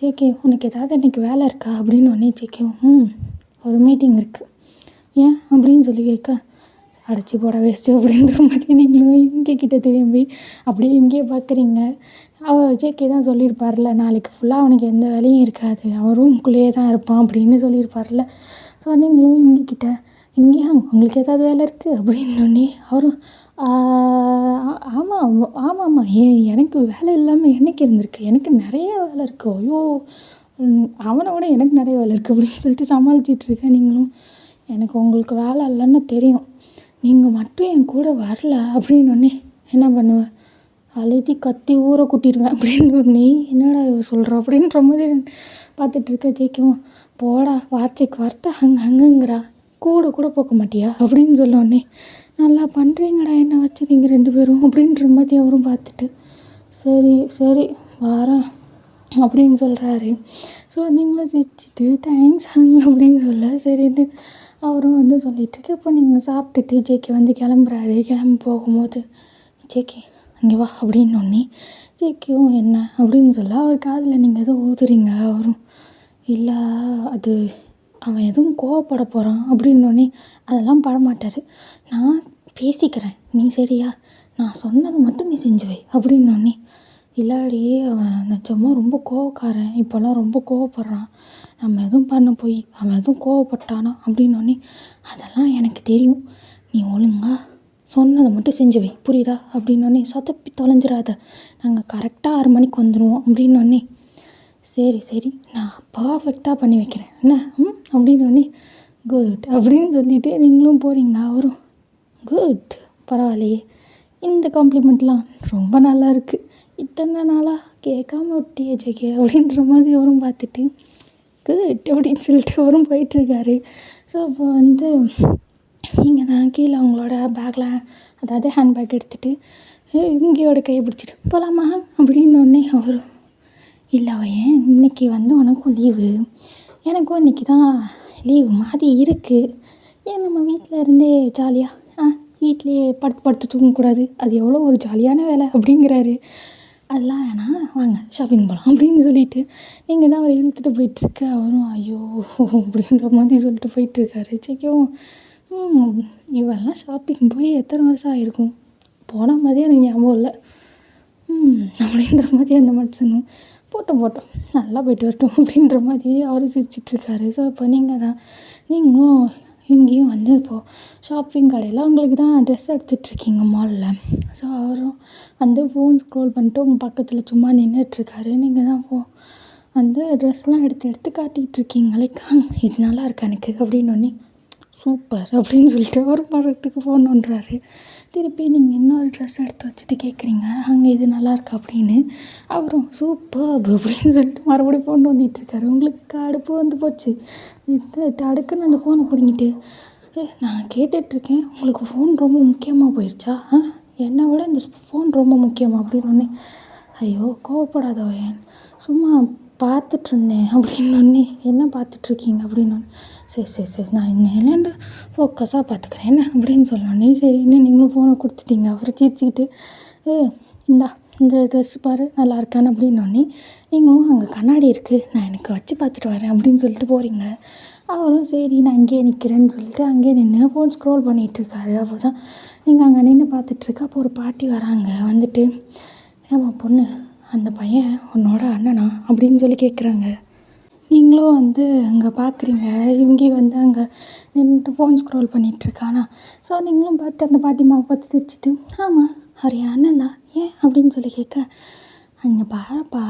ஜேகே உனக்கு ஏதாவது இன்றைக்கி வேலை இருக்கா அப்படின்னோடனே ஜேகேவும் ஒரு மீட்டிங் இருக்குது ஏன் அப்படின்னு சொல்லி கேட்க அடைச்சி போட வேஸ்ட்டு அப்படின்ற மாதிரி நீங்களும் இங்கே கிட்ட திரும்பி அப்படியே இங்கேயே பார்க்குறீங்க. ஜேகே தான் சொல்லியிருப்பார்ல நாளைக்கு ஃபுல்லாக அவனுக்கு எந்த வேலையும் இருக்காது, அவன் ரூம்குள்ளேயே தான் இருப்பான் அப்படின்னு சொல்லியிருப்பார்ல. ஸோ நீங்களும் இங்கேயா உங்களுக்கு ஏதாவது வேலை இருக்குது அப்படின்னோடனே அவரும் ஆமாம்மா எனக்கு வேலை இல்லாமல் என்னைக்கு இருந்திருக்கு, எனக்கு நிறைய வேலை இருக்குது, ஐயோ அவனை விட எனக்கு நிறைய வேலை இருக்குது அப்படின்னு சொல்லிட்டு சமாளிச்சிட்ருக்கேன். நீங்களும் எனக்கு உங்களுக்கு வேலை இல்லைன்னு தெரியும், நீங்கள் மட்டும் என் கூட வரல அப்படின்னோடனே என்ன பண்ணுவேன், அழுதி கத்தி ஊரை கூட்டிடுவேன் அப்படின்னோடனே என்னடா இவ சொல்கிறா அப்படின்ற மாதிரி பார்த்துட்ருக்க. ஜெயிக்கவும் போடா வார்த்தைக்கு வார்த்தை அங்கங்கிறா, கூட போக்க மாட்டியா அப்படின்னு சொன்னோடனே நல்லா பண்ணுறீங்கடா என்னை வச்சு நீங்கள் 2 பேரும் அப்படின்ற மாதிரி அவரும் பார்த்துட்டு சரி வரேன் அப்படின்னு சொல்கிறாரு. ஸோ நீங்களும் சிரிச்சிட்டு தேங்க்ஸ் அப்படின்னு சொல்ல சரின்னு அவரும் வந்து சொல்லிகிட்ருக்கு. இப்போ நீங்கள் சாப்பிட்டுட்டு ஜேகே வந்து கிளம்புறாரு. கிளம்பி போகும்போது ஜேகே இங்கே வா அப்படின்னோடனே ஜேகேவும் என்ன அப்படின்னு சொல்ல அவர் காதில் நீங்கள் ஏதோ ஊதுறீங்க. அவரும் இல்லை அது அவன் எதுவும் கோவப்பட போகிறான் அப்படின்னோடனே அதெல்லாம் படமாட்டார். நான் பேசிக்கிறேன் நீ சரியா, நான் சொன்னது மட்டும் நீ செஞ்சு வை அப்படின்னோடனே இல்லாடி அவன் நிஜமாக ரொம்ப கோவக்காரன், இப்போல்லாம் ரொம்ப கோவப்படுறான், நம்ம எதுவும் பண்ண போய் அவன் எதுவும் கோவப்பட்டானா அப்படின்னோடனே அதெல்லாம் எனக்கு தெரியும், நீ ஒழுங்கா சொன்னதை மட்டும் செஞ்சு வை புரியுதா அப்படின்னோடனே சொதப்பி தொலைஞ்சிடாத, நாங்கள் கரெக்டாக 6 மணிக்கு வந்துடுவோம் அப்படின்னோடனே சரி சரி நான் பர்ஃபெக்டாக பண்ணி வைக்கிறேன் என்ன அப்படின்னோடனே குட் அப்படின்னு சொல்லிவிட்டு நீங்களும் போகிறீங்க. அவரும் குட் பரவாயில்லையே, இந்த காம்ப்ளிமெண்ட்லாம் ரொம்ப நல்லா இருக்குது, இத்தனை நாளாக கேட்காம விட்டியே ஜெகே அப்படின்ற மாதிரி அவரும் பார்த்துட்டு குட் அப்படின்னு சொல்லிட்டு அவரும் போயிட்டுருக்காரு. ஸோ அப்போ நீங்கள் தான் கீழே அவங்களோட பேக்கில் அதாவது ஹேண்ட்பேக் எடுத்துகிட்டு இங்கேயோட கையை பிடிச்சிட்டு போகலாமா அப்படின்னோடனே அவரும் இல்லை ஏன் இன்றைக்கி உனக்கும் லீவு எனக்கும் இன்றைக்கி தான் லீவு மாதிரி இருக்குது, ஏன் நம்ம வீட்டில் இருந்தே ஜாலியாக வீட்லேயே படுத்து தூங்கக்கூடாது, அது எவ்வளோ ஒரு ஜாலியான வேலை அப்படிங்கிறாரு. அதெல்லாம் வேணாம் வாங்க ஷாப்பிங் போகலாம் அப்படின்னு சொல்லிவிட்டு நீங்கள் தான் அவர் இழுத்துட்டு போயிட்டுருக்கு. அவரும் ஐயோ அப்படின்ற மாதிரி சொல்லிட்டு போயிட்டுருக்காரு. ஜெகேவும் இவெல்லாம் ஷாப்பிங் போய் எத்தனை வருஷம் ஆகிருக்கும், போன மாதிரியே எனக்கு ஞாபகம் இல்லை அப்படின்ற மாதிரி அந்த மனுஷனும் போட்டோம் நல்லா போய்ட்டு வரட்டும் அப்படின்ற மாதிரி அவரும் சிரிச்சிட்ருக்காரு. ஸோ இப்போ நீங்களும் இங்கேயும் இப்போது ஷாப்பிங் கடையில் உங்களுக்கு தான் ட்ரெஸ் எடுத்துகிட்ருக்கீங்க மாலில். ஸோ அவரும் ஃபோன் ஸ்க்ரோல் பண்ணிட்டு உங்கள் பக்கத்தில் சும்மா நின்றுட்டுருக்காரு. நீங்கள் தான் ட்ரெஸ்லாம் எடுத்து காட்டிகிட்ருக்கீங்க. லைக் இது நல்லா இருக்கா எனக்கு அப்படின்னோடனே சூப்பர் அப்படின்னு சொல்லிட்டு ஒரு ப்ராடக்ட்டுக்கு ஃபோன் பண்ணுறாரு. திருப்பி நீங்கள் இன்னொரு ட்ரெஸ் எடுத்து வச்சுட்டு கேட்குறீங்க அங்கே இது நல்லா இருக்கா அப்படின்னு. அவரும் சூப்பர் அப்படின்னு சொல்லிட்டு மறுபடியும் ஃபோன் பண்ணிகிட்ருக்காரு. உங்களுக்கு கடுப்பு போச்சு. அடுக்குன்னு அந்த ஃபோனை பிடிங்கிட்டு நான் கேட்டுட்ருக்கேன், உங்களுக்கு ஃபோன் ரொம்ப முக்கியமாக போயிடுச்சா, என்னை விட இந்த ஃபோன் ரொம்ப முக்கியமாக அப்படின்னோடனே ஐயோ கோவப்படாத சும்மா பார்த்துட்ருந்தேன் அப்படின்னோடனே என்ன பார்த்துட்ருக்கீங்க அப்படின்னோடனே சரி நான் இன்னிலேருந்து ஃபோக்கஸாக பார்த்துக்கிறேன் என்ன அப்படின்னு சொன்னோடனே சரின்னு நீங்களும் ஃபோனை கொடுத்துட்டீங்க. அப்புறம் சிரிச்சுக்கிட்டு இந்த ட்ரெஸ் பாரு நல்லா இருக்கான்னு அப்படின்னோடனே நீங்களும் அங்கே கண்ணாடி இருக்குது நான் எனக்கு வச்சு பார்த்துட்டு வரேன் அப்படின்னு சொல்லிட்டு போகிறீங்க. அவரும் சரி நான் அங்கேயே நிற்கிறேன்னு சொல்லிட்டு அங்கேயே நின்று ஃபோன் ஸ்க்ரோல் பண்ணிகிட்ருக்காரு. அப்போ தான் நீங்கள் அங்கே நின்று பார்த்துட்ருக்க. அப்போ ஒரு பாட்டி வராங்க. ஏம்மா பொண்ணு அந்த பையன் உன்னோட அண்ணனா அப்படின்னு சொல்லி கேட்குறாங்க. நீங்களும் அங்கே பார்க்குறீங்க இவங்க அங்கே நின்றுட்டு ஃபோன் ஸ்க்ரோல் பண்ணிகிட்ருக்கானா. ஸோ நீங்களும் பார்த்து அந்த பாட்டிமாவை பார்த்து சிரிச்சிட்டு ஆமாம் அவர் என் அண்ணன் தான் ஏன் அப்படின்னு சொல்லி கேட்க அங்கே பாருப்பா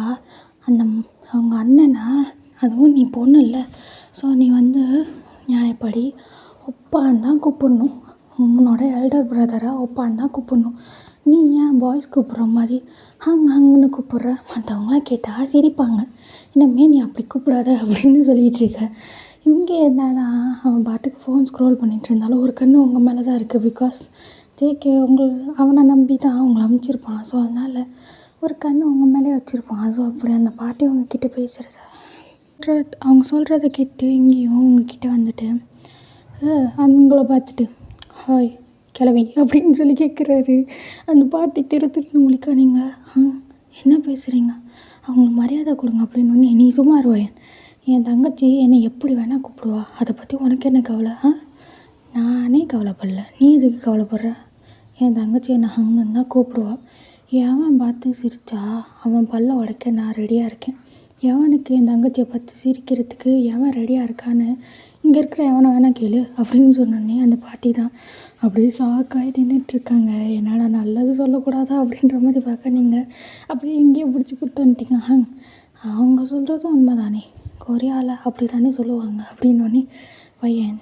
அவங்க அண்ணனா, அதுவும் நீ பொண்ணு இல்லை, ஸோ நீ நியாயப்படி ஒப்பான்னு தான் கூப்பிட்ணும், உன்னோட எல்டர் பிரதரை ஒப்பான்னு தான் கூப்பிட்ணும். நீ ஏன் பாய்ஸ் கூப்பிட்ற மாதிரி ஹங்குன்னு கூப்பிட்ற, மற்றவங்களாம் கேட்டால் சிரிப்பாங்க, இனிமேல் நீ அப்படி கூப்பிடாத அப்படின்னு சொல்லிகிட்டு இருக்க. இவங்க என்னதான் அவன் பாட்டுக்கு ஃபோன் ஸ்க்ரோல் பண்ணிகிட்டு இருந்தாலும் ஒரு கண்ணு உங்கள் மேலே தான் இருக்குது. பிகாஸ் ஜேகே அவனை நம்பி தான் அவங்கள அமுச்சிருப்பான். ஸோ அதனால் ஒரு கண்ணு உங்கள் மேலே வச்சுருப்பான். ஸோ அப்படி அந்த பாட்டி உங்ககிட்ட பேசுகிறத அவங்க சொல்கிறத கேட்டு இங்கேயும் உங்ககிட்ட அவங்கள பார்த்துட்டு ஹாய் கிளவி அப்படின்னு சொல்லி கேட்குறாரு. அந்த பாட்டி திருன்னு முழிக்க நீங்கள் என்ன பேசுகிறீங்க, அவங்களுக்கு மரியாதை கொடுங்க அப்படின்னு. நீ சும்மா இருவேன், என் தங்கச்சி என்னை எப்படி வேணால் கூப்பிடுவா, அதை பற்றி உனக்கு என்ன கவலை, நானே கவலைப்படல, நீ எதுக்கு கவலைப்படுற, என் தங்கச்சி என்னை ஹங்குன்னு தான் கூப்பிடுவா, எவன் பார்த்து சிரித்தா அவன் பல்ல உடைக்க நான் ரெடியாக இருக்கேன், எவனுக்கு என் தங்கச்சியை பார்த்து சிரிக்கிறதுக்கு எவன் ரெடியாக இருக்கான்னு இங்கே இருக்கிற எவனை வேணால் கேளு அப்படின்னு சொன்னோடனே அந்த பாட்டி தான் அப்படியே ஷாக்காகி நின்றுட்டுருக்காங்க. என்னடா நல்லது சொல்லக்கூடாதா அப்படின்ற மாதிரி பார்க்க நீங்கள் அப்படியே இங்கேயே பிடிச்சி கூப்பிட்டு வந்துட்டீங்க. அவங்க சொல்கிறதும் உண்மை தானே, கொரியாவில் அப்படி தானே சொல்லுவாங்க அப்படின்னோடனே பையன்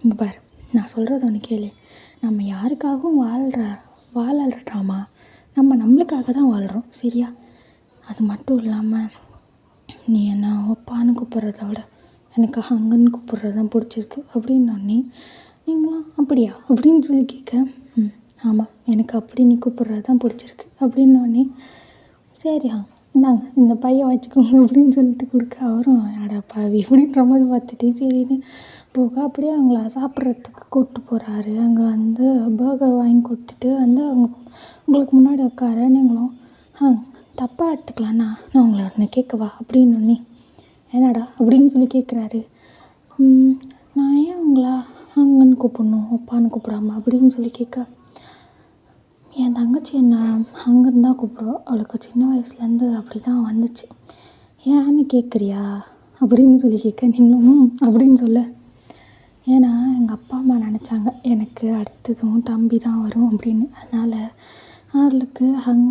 இங்கே பாரு நான் சொல்கிறது ஒன்று கேளு, நம்ம யாருக்காகவும் வாழறாமா, நம்மளுக்காக தான் வாழ்கிறோம் சரியா, அது மட்டும் இல்லாமல் நீ என்ன ஒப்பான்னு கூப்பிட்றத விட எனக்கு ஹங்குன்னு கூப்பிட்றது தான் பிடிச்சிருக்கு அப்படின்னோடனே நீங்களும் அப்படியா அப்படின்னு சொல்லி கேட்க ஆமாம் எனக்கு அப்படி நீ கூப்பிட்றது தான் பிடிச்சிருக்கு அப்படின்னோடனே சரி இந்தாங்க இந்த பையை வச்சுக்கோங்க அப்படின்னு சொல்லிட்டு கொடுக்க அவரும் அட பாவி அப்படின்ற மாதிரி பார்த்துட்டு சரின்னு போக அப்படியே அவங்கள சாப்பிட்றதுக்கு கூப்பிட்டு போகிறாரு. அங்கே வந்து பர்கர் வாங்கி கொடுத்துட்டு வந்து அவங்க உங்களுக்கு முன்னாடி உட்கார நீங்களும் தப்பாக எடுத்துக்கலாண்ணா நான் உங்களை ஒன்று கேட்கவா அப்படின்னோடனே என்னடா அப்படின்னு சொல்லி கேட்குறாரு. நான் ஏன் உங்களா அங்கன்னு கூப்பிட்ணும் அப்பான்னு கூப்பிடாம அப்படின்னு சொல்லி கேட்க என் தங்கச்சி என்ன அங்கன்னு தான் கூப்பிடுவா, அவளுக்கு சின்ன வயசுலேருந்து அப்படி தான் வந்துச்சு, ஏன்னு கேட்குறியா அப்படின்னு சொல்லி கேட்க நீங்களும் அப்படின்னு சொல்ல ஏன்னா எங்கள் அப்பா அம்மா நினச்சாங்க எனக்கு அடுத்ததும் தம்பி தான் வரும் அப்படின்னு, அதனால் அவளுக்கு ஹங்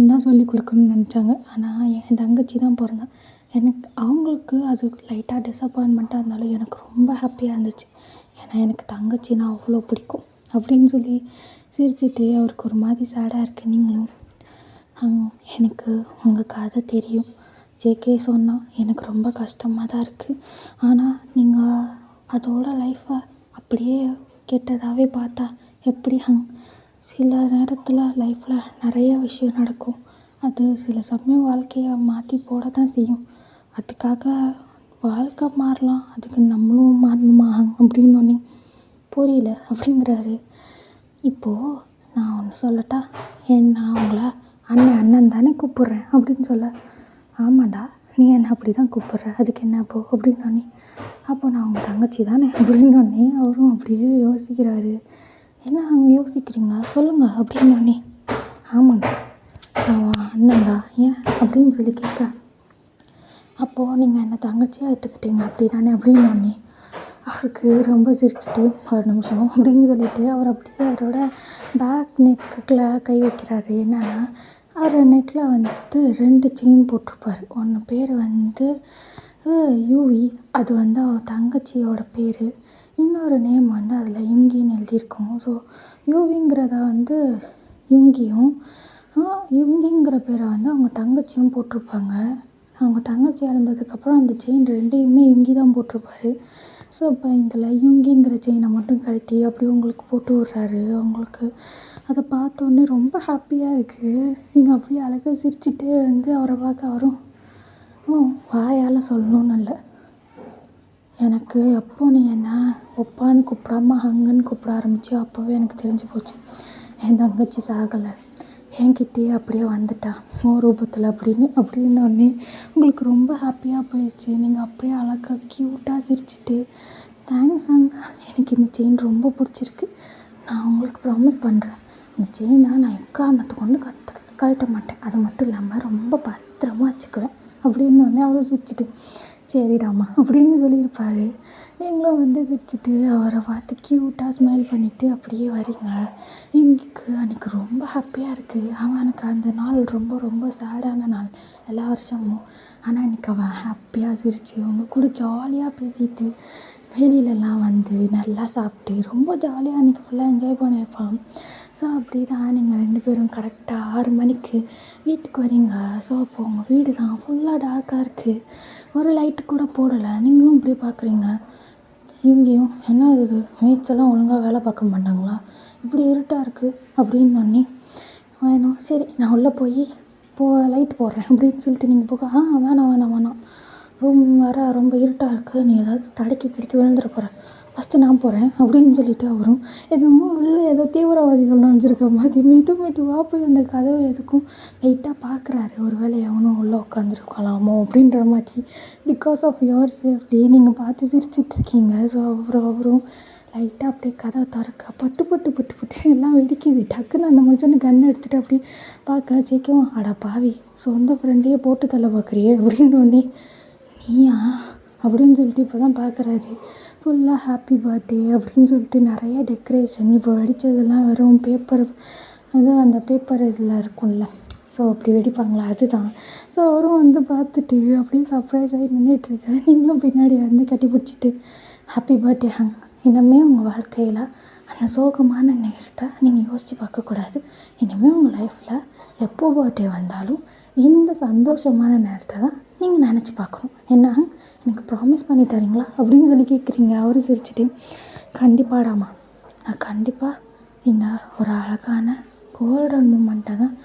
தான் சொல்லி கொடுக்கணும்னு நினச்சாங்க. ஆனால் என் தங்கச்சி தான் பிறந்தான். எனக்கு அவங்களுக்கு அது லைட்டாக டிசப்பாயின்மெண்ட்டாக இருந்தாலும் எனக்கு ரொம்ப ஹாப்பியாக இருந்துச்சு. ஏன்னா எனக்கு தங்கச்சின்னா அவ்வளோ பிடிக்கும் அப்படின்னு சொல்லி சிரிச்சிட்டு அவருக்கு ஒரு மாதிரி சேடாக இருக்குது. நீங்களும் எனக்கு உங்கள் கதை தெரியும், ஜேகே சொன்னால் எனக்கு ரொம்ப கஷ்டமாக தான் இருக்குது. ஆனால் நீங்கள் அதோட லைஃப்பை அப்படியே கெட்டதாகவே பார்த்தா எப்படி சில நேரத்தில் லைஃப்பில் நிறைய விஷயம் நடக்கும், அது சில சமயம் வாழ்க்கையை மாற்றி போட தான் செய்யும். அதுக்காக வாழ்க்கை மாறலாம், அதுக்கு நம்மளும் மாறணுமா அப்படின்னோடனே புரியல அப்படிங்கிறாரு. இப்போது நான் ஒன்று சொல்லட்டா, நான் உங்களை அண்ணன் தானே கூப்பிட்றேன் அப்படின்னு சொல்ல ஆமாண்டா நீ என்ன அப்படி தான் கூப்பிட்ற, அதுக்கு என்ன அப்போ அப்படின்னோடனே அப்போ நான் உங்கள் தங்கச்சி தானே அப்படின்னோடனே அவரும் அப்படியே யோசிக்கிறாரு. என்ன அங்கே யோசிக்கிறீங்க சொல்லுங்கள் அப்படின்னோடனே ஆமாண்டா நான் அண்ணன்டா ஏன் அப்படின்னு சொல்லி கேட்க அப்போது நீங்கள் என்ன தங்கச்சியாக எடுத்துக்கிட்டீங்க அப்படி தானே அப்படின்னோடனே அவருக்கு ரொம்ப சிரிச்சிட்டு ஒரு நிமிஷம் அப்படின்னு சொல்லிட்டு அவர் அப்படியே அவரோட பேக் நெக்கில் கை வைக்கிறாரு. என்னன்னா அவர் நெக்கில் வந்துட்டு 2 செயின் போட்டிருப்பார். ஒன்று பேர் வந்து யூவி, அது வந்து அவர் தங்கச்சியோட பேர். இன்னொரு நேம் வந்து அதில் யுங்கின்னு எழுதியிருக்கும். ஸோ யூவிங்கிறத வந்து யுங்கியும் யுங்கிங்கிற பேரை வந்து அவங்க தங்கச்சியும் போட்டிருப்பாங்க. அவங்க தங்கச்சி இறந்ததுக்கப்புறம் அந்த செயின் 2யுமே யுங்கி தான் போட்டிருப்பாரு. ஸோ இப்போ இதில் யுங்கிங்கிற செயினை மட்டும் கழட்டி அப்படியே உங்களுக்கு போட்டு விட்றாரு. அவங்களுக்கு அதை பார்த்தோன்னே ரொம்ப ஹாப்பியாக இருக்குது. நீங்கள் அப்படியே அழகாக சிரிச்சிட்டே வந்து அவரை பார்க்க வரும். வாயால் சொல்லணும்னு இல்லை, எனக்கு எப்போ நீ என்ன ஒப்பான்னு கூப்பிடாம ஹங்குன்னு கூப்பிட ஆரம்பிச்சோ அப்போவே எனக்கு தெரிஞ்சு போச்சு என் தங்கச்சி சாகலை, என்கிட்டயே அப்படியே வந்துட்டா ரூபத்தில் அப்படின்னோடனே உங்களுக்கு ரொம்ப ஹாப்பியாக போயிடுச்சு. நீங்கள் அப்படியே அழகாக க்யூட்டாக சிரிச்சிட்டு தேங்க்ஸ் எனக்கு இந்த செயின் ரொம்ப பிடிச்சிருக்கு, நான் உங்களுக்கு ப்ராமிஸ் பண்ணுறேன் இந்த செயினை நான் எக்காரணத்தை கொண்டு கழட்ட மாட்டேன், அது மட்டும் இல்லாமல் ரொம்ப பத்திரமா வச்சுக்குவேன் அப்படின்னோடனே அவரை சிரிச்சிட்டு சரிடாமா அப்படின்னு சொல்லியிருப்பார். நீங்களும் வந்து சிரிச்சிட்டு அவரை பார்த்து க்யூட்டாக ஸ்மைல் பண்ணிவிட்டு அப்படியே வரீங்க. எங்களுக்கு அன்றைக்கி ரொம்ப ஹாப்பியாக இருக்குது. அவனுக்கு அந்த நாள் ரொம்ப ரொம்ப சேடான நாள் எல்லா வருஷமும். ஆனால் இன்றைக்கி அவன் ஹாப்பியாக சிரித்து அவங்க கூட ஜாலியாக பேசிட்டு வெளியிலலாம் வந்து நல்லா சாப்பிட்டு ரொம்ப ஜாலியாக அன்றைக்கி ஃபுல்லாக என்ஜாய் பண்ணியிருப்பான். ஸோ அப்படி தான் நீங்கள் 2 பேரும் கரெக்டாக 6 மணிக்கு வீட்டுக்கு வரீங்க. ஸோ அப்போது உங்கள் வீடு தான் ஃபுல்லாக டார்க்காக இருக்குது, ஒரு லைட்டு கூட போடலை. நீங்களும் இப்படியே பார்க்குறீங்க. இங்கேயும் என்ன இது மேட்ஸ் எல்லாம் ஒழுங்காக வேலை பார்க்க மாட்டாங்களா, இப்படி இருட்டாக இருக்குது அப்படின்னோடனே வேணும் சரி நான் உள்ளே போய் லைட் போடுறேன் அப்படின்னு சொல்லிட்டு நீங்கள் போக வேணாம் ரூம் வேறு ரொம்ப இருட்டாக இருக்குது, நீ ஏதாவது தடுக்கி விழுந்துட போகிற, ஃபஸ்ட்டு நான் போகிறேன் அப்படின்னு சொல்லிட்டு அவரும் எதுவும் உள்ளே ஏதோ தீவிரவாதிகள் நினச்சிருக்க மாதிரி மெதுவாக போய் அந்த கதவை எதுக்கும் லைட்டாக பார்க்குறாரு. ஒரு வேளை எவனும் உள்ளே உட்காந்துருக்கலாமோ அப்படின்ற மாதிரி. பிகாஸ் ஆஃப் யுவர் சேஃப்டி நீங்கள் பார்த்து சிரிச்சிட்ருக்கீங்க. ஸோ அவரும் லைட்டாக அப்படியே கதவை திறக்க பட்டு எல்லாம் வெடிக்குது. டக்குன்னு அந்த மனுஷனை கன் எடுத்துகிட்டு அப்படியே பார்க்க ஜெயிக்கவும் அட பாவி சொந்த ஃப்ரெண்டையே போட்டு தள்ள பார்க்குறியே அப்படின்னோடனே நீயா அப்படின்னு சொல்லிட்டு இப்போ தான் பார்க்குறாரு. ஃபுல்லாக ஹாப்பி பர்த்டே அப்படின்னு சொல்லிட்டு நிறைய டெக்கரேஷன், இப்போ வெடித்ததெல்லாம் வெறும் பேப்பர், அது அந்த பேப்பர் இதில் இருக்கும்ல, ஸோ அப்படி வெடிப்பாங்களா அதுதான். ஸோ அவரும் வந்து பார்த்துட்டு அப்படியே சர்ப்ரைஸ் ஆகி நின்றுட்டுருக்காரு. நீங்களும் பின்னாடி வந்து கட்டி பிடிச்சிட்டு ஹாப்பி பர்த்டே இனிமேல் உங்கள் வாழ்க்கையில் அந்த சோகமான நேரத்தை நீங்கள் யோசித்து பார்க்கக்கூடாது. இனிமேல் உங்கள் லைஃப்பில் எப்போ பர்த்டே வந்தாலும் இந்த சந்தோஷமான நேரத்தை தான் நீங்கள் நினச்சி பார்க்கணும். என்ன எனக்கு ப்ராமிஸ் பண்ணி தரீங்களா அப்படின்னு சொல்லி கேட்குறீங்க. அவரும் சிரிச்சிட்டு கண்டிப்பாடாமா, நான் கண்டிப்பாக இந்த ஒரு அழகான கோல்டன் மூமெண்ட்டை தான்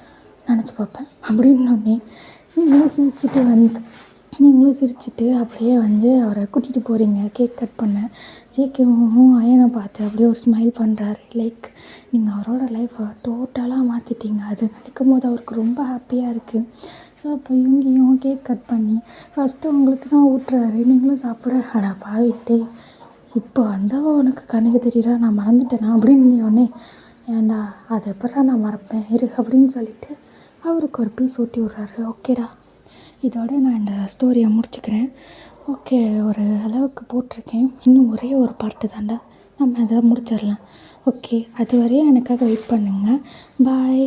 நினச்சி பார்ப்பேன் அப்படின்னோடனே நீங்களும் சிரிச்சுட்டு அப்படியே வந்து அவரை கூட்டிகிட்டு போகிறீங்க கேக் கட் பண்ண. ஜேகேவும் அயனை பார்த்து அப்படியே ஒரு ஸ்மைல் பண்ணுறாரு. லைக் நீங்கள் அவரோட லைஃப்பை டோட்டலாக மாற்றிட்டீங்க. அது நினைக்கும் போது அவருக்கு ரொம்ப ஹாப்பியாக இருக்குது. ஸோ அப்போ இவங்கேயும் கேக் கட் பண்ணி ஃபஸ்ட்டு உங்களுக்கு தான் ஊட்டுறாரு. நீங்களும் சாப்பிட அடா பாவிட்டே இப்போ வந்தவ உனக்கு கண்ணுக்கு தெரியுறா, நான் மறந்துட்டேனா அப்படின்னு உடனே ஏன்டா அதை எப்படா நான் மறப்பேன் இரு அப்படின்னு சொல்லிட்டு அவருக்கு ஒரு பீஸ் ஊட்டி விட்றாரு. ஓகேடா, இதோட நான் இந்த ஸ்டோரியை முடிச்சுக்கிறேன். ஓகே, ஒரு அளவுக்கு போட்டிருக்கேன். இன்னும் ஒரே ஒரு பார்ட்டு தாண்டா, நம்ம அதை முடிச்சிடலாம். ஓகே, அது வரையும் எனக்காக வெயிட் பண்ணுங்கள். பாய்.